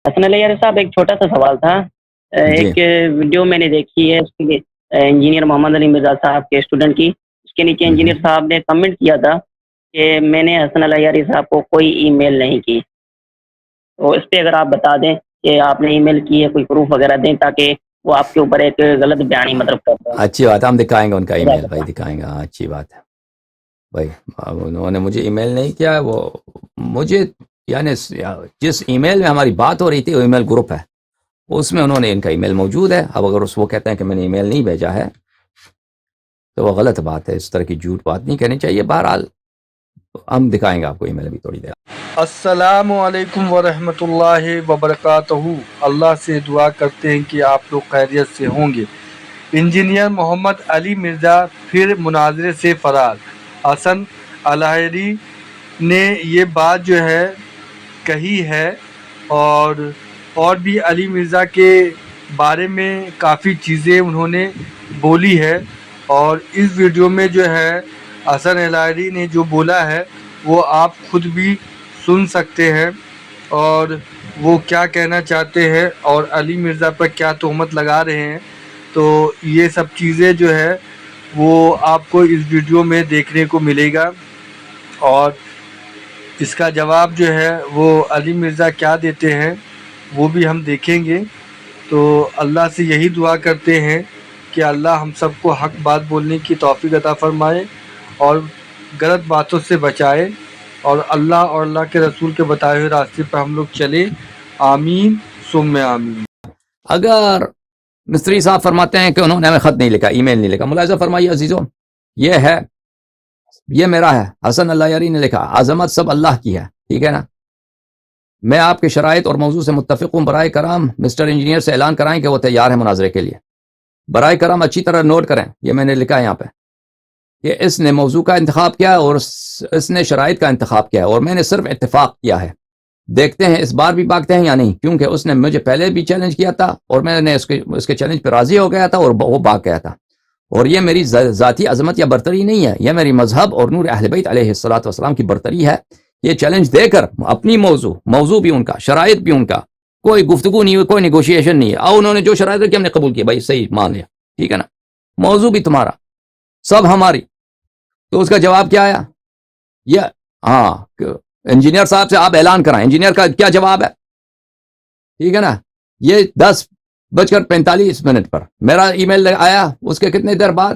حسن علی یار صاحب ایک چھوٹا سا سوال تھا۔ جی ایک ویڈیو میں نے دیکھی ہے اس کی، انجینئر محمد علی مرزا صاحب کے اسٹوڈنٹ کی، اس کے نیچے ہوں انجینئر صاحب نے کمنٹ کیا تھا کہ میں نے حسن علی یاری صاحب کو کوئی ای میل نہیں کی۔ تو اس پہ اگر آپ بتا دیں کہ آپ نے ای میل کی ہے، کوئی پروف وغیرہ دیں تاکہ وہ آپ کے اوپر ایک غلط بیانی مطلب کر اچھی بات ہے، ہم دکھائیں گے ان کا ای میل، بھائی دیں۔ دکھائیں گے، ہاں اچھی بات ہے بھائی۔ انہوں نے مجھے ای میل نہیں کیا، وہ مجھے یعنی جس ای میل میں ہماری بات ہو رہی تھی وہ ای میل گروپ ہے، اس میں انہوں نے ان کا ای میل موجود ہے۔ اب اگر وہ کہتے ہیں کہ میں نے ای میل نہیں بھیجا ہے تو وہ غلط بات ہے، اس طرح کی جھوٹ بات نہیں کہنی چاہیے۔ بہرحال ہم دکھائیں گے آپ کو ای میل ابھی تھوڑی دیر۔ السلام علیکم ورحمۃ اللہ وبرکاتہ۔ اللہ سے دعا کرتے ہیں کہ آپ لوگ خیریت سے ہوں گے۔ انجینئر محمد علی مرزا پھر مناظرے سے فرار۔ حسن الہیری نے یہ بات جو ہے کہی ہے، اور بھی علی مرزا کے بارے میں کافی چیزیں انہوں نے بولی ہے، اور اس ویڈیو میں جو ہے حسن الہیری نے جو بولا ہے وہ آپ خود بھی سن سکتے ہیں، اور وہ کیا کہنا چاہتے ہیں اور علی مرزا پر کیا تہمت لگا رہے ہیں۔ تو یہ سب چیزیں جو ہے وہ آپ کو اس ویڈیو میں دیکھنے کو ملے گا، اور اس کا جواب جو ہے وہ علی مرزا کیا دیتے ہیں وہ بھی ہم دیکھیں گے۔ تو اللہ سے یہی دعا کرتے ہیں کہ اللہ ہم سب کو حق بات بولنے کی توفیق عطا فرمائے اور غلط باتوں سے بچائے، اور اللہ کے رسول کے بتائے ہوئے راستے پر ہم لوگ چلیں۔ آمین ثم آمین۔ اگر مستری صاحب فرماتے ہیں کہ انہوں نے ہمیں خط نہیں لکھا، ای میل نہیں لکھا، ملاحظہ فرمائیے عزیزوں، یہ میرا ہے، حسن اللہ یاری نے لکھا۔ عظمت سب اللہ کی ہے، ٹھیک ہے نا۔ میں آپ کے شرائط اور موضوع سے متفق ہوں۔ برائے کرام مسٹر انجینئر سے اعلان کرائیں کہ وہ تیار ہے مناظرے کے لیے۔ برائے کرام اچھی طرح نوٹ کریں، یہ میں نے لکھا ہے یہاں پہ کہ اس نے موضوع کا انتخاب کیا اور اس نے شرائط کا انتخاب کیا، اور میں نے صرف اتفاق کیا ہے۔ دیکھتے ہیں اس بار بھی بھاگتے ہیں یا نہیں، کیونکہ اس نے مجھے پہلے بھی چیلنج کیا تھا اور میں نے اس کے چیلنج پہ راضی ہو گیا تھا اور وہ بھاگ گیا تھا۔ اور یہ میری ذاتی عظمت یا برتری نہیں ہے، یہ میری مذہب اور نور اہل بیت علیہ الصلوۃ والسلام کی برتری ہے۔ یہ چیلنج دے کر اپنی موضوع بھی ان کا، شرائط بھی ان کا، کوئی گفتگو نہیں ہوئی، کوئی نیگوشیشن نہیں ہے۔ اور انہوں نے جو شرائط رکھی ہم نے قبول کیا، بھائی صحیح مان لیا، ٹھیک ہے نا۔ موضوع بھی تمہارا، سب ہماری۔ تو اس کا جواب کیا آیا؟ انجینئر صاحب سے آپ اعلان کرائیں۔ انجینئر کا کیا جواب ہے؟ ٹھیک ہے نا۔ یہ 10:45 پر میرا ای میل آیا، اس کے کتنے دیر بعد؟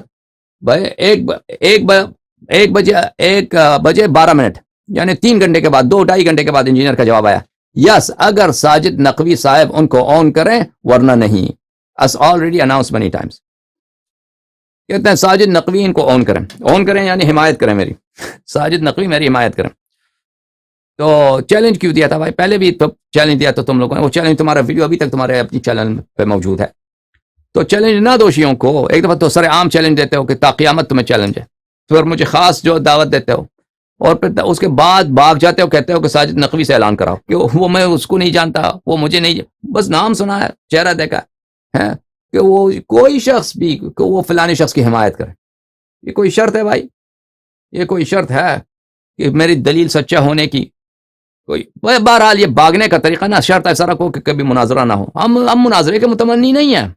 بھائی 1:12، یعنی 3 گھنٹے کے بعد، 2-2.5 گھنٹے کے بعد انجینئر کا جواب آیا، یس اگر ساجد نقوی صاحب ان کو آن کریں ورنہ نہیں، as already announced many times۔ کہتے ہیں ساجد نقوی ان کو آن کریں یعنی حمایت کریں میری، ساجد نقوی میری حمایت کریں۔ تو چیلنج کیوں دیا تھا بھائی؟ پہلے بھی تو چیلنج دیا تو تم لوگوں نے، وہ چیلنج تمہارا ویڈیو ابھی تک تمہارے اپنی چینل پہ موجود ہے۔ تو چیلنج نہ دوشیوں کو، ایک دفعہ تو سر عام چیلنج دیتے ہو کہ تا قیامت تمہیں چیلنج ہے، پھر مجھے خاص جو دعوت دیتے ہو، اور پھر اس کے بعد بھاگ جاتے ہو، کہتے ہو کہ ساجد نقوی سے اعلان کراؤ، کہ وہ میں اس کو نہیں جانتا، وہ مجھے نہیں، بس نام سنا ہے، چہرہ دیکھا ہے کہ وہ کوئی شخص بھی کہ وہ فلانے شخص کی حمایت کرے۔ یہ کوئی شرط ہے بھائی؟ یہ کوئی شرط ہے کہ میری دلیل سچا ہونے کی؟ کوئی بہرحال یہ بھاگنے کا طریقہ نہ، شرط ایسا رکھو کہ کبھی مناظرہ نہ ہو۔ ہم مناظرے کے متمنی نہیں ہیں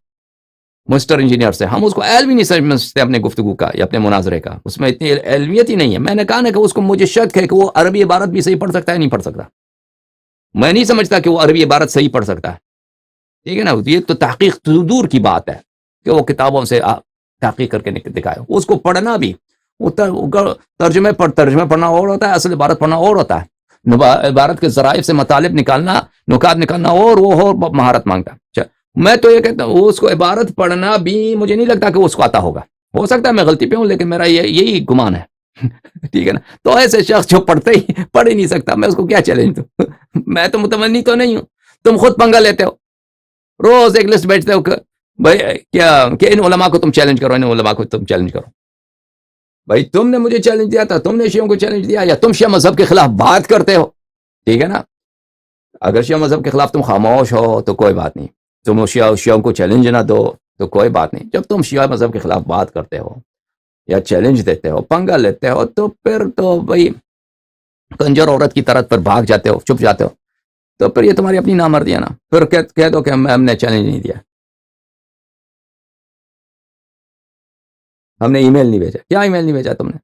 مسٹر انجینئر سے، ہم اس کو اہل بھی نہیں سمجھتے اپنے گفتگو کا یا اپنے مناظرے کا، اس میں اتنی علمیت ہی نہیں ہے۔ میں نے کہا نا کہ اس کو مجھے شک ہے کہ وہ عربی عبارت بھی صحیح پڑھ سکتا ہے، نہیں پڑھ سکتا۔ میں نہیں سمجھتا کہ وہ عربی عبارت صحیح پڑھ سکتا ہے، ٹھیک ہے نا۔ یہ تو تحقیق دور کی بات ہے کہ وہ کتابوں سے تحقیق کر کے دکھائے، اس کو پڑھنا بھی، ترجمے پڑھنا اور ہوتا ہے، اصل عبارت پڑھنا اور ہوتا ہے، عبارت کے ذرائع سے مطالب نکالنا، نکات نکالنا اور مہارت مانگتا ہے۔ میں تو یہ کہتا ہوں اس کو عبارت پڑھنا بھی مجھے نہیں لگتا کہ اس کو آتا ہوگا، ہو سکتا ہے میں غلطی پہ ہوں، لیکن میرا یہی گمان ہے، ٹھیک ہے نا۔ تو ایسے شخص جو پڑھ ہی نہیں سکتا، میں اس کو کیا چیلنج دوں؟ میں تو متمنی تو نہیں ہوں، تم خود پنگا لیتے ہو، روز ایک لسٹ بیچتے ہو کہ بھائی کیا کہ ان علماء کو تم چیلنج کرو، ان علماء کو تم چیلنج کرو۔ بھائی تم نے مجھے چیلنج دیا تھا، تم نے شیعوں کو چیلنج دیا، یا تم شیعہ مذہب کے خلاف بات کرتے ہو، ٹھیک ہے نا۔ اگر شیعہ مذہب کے خلاف تم خاموش ہو تو کوئی بات نہیں، تم شیعوں کو چیلنج نہ دو تو کوئی بات نہیں۔ جب تم شیعہ مذہب کے خلاف بات کرتے ہو یا چیلنج دیتے ہو، پنگا لیتے ہو، تو پھر تو بھائی کنجر عورت کی طرح پر بھاگ جاتے ہو، چھپ جاتے ہو۔ تو پھر یہ تمہاری اپنی نامردی ہے نا. پھر کہہ دو کہ ہم نے چیلنج نہیں دیا, ہم نے ای میل نہیں بھیجا. کیا ای میل نہیں بھیجا تم نے؟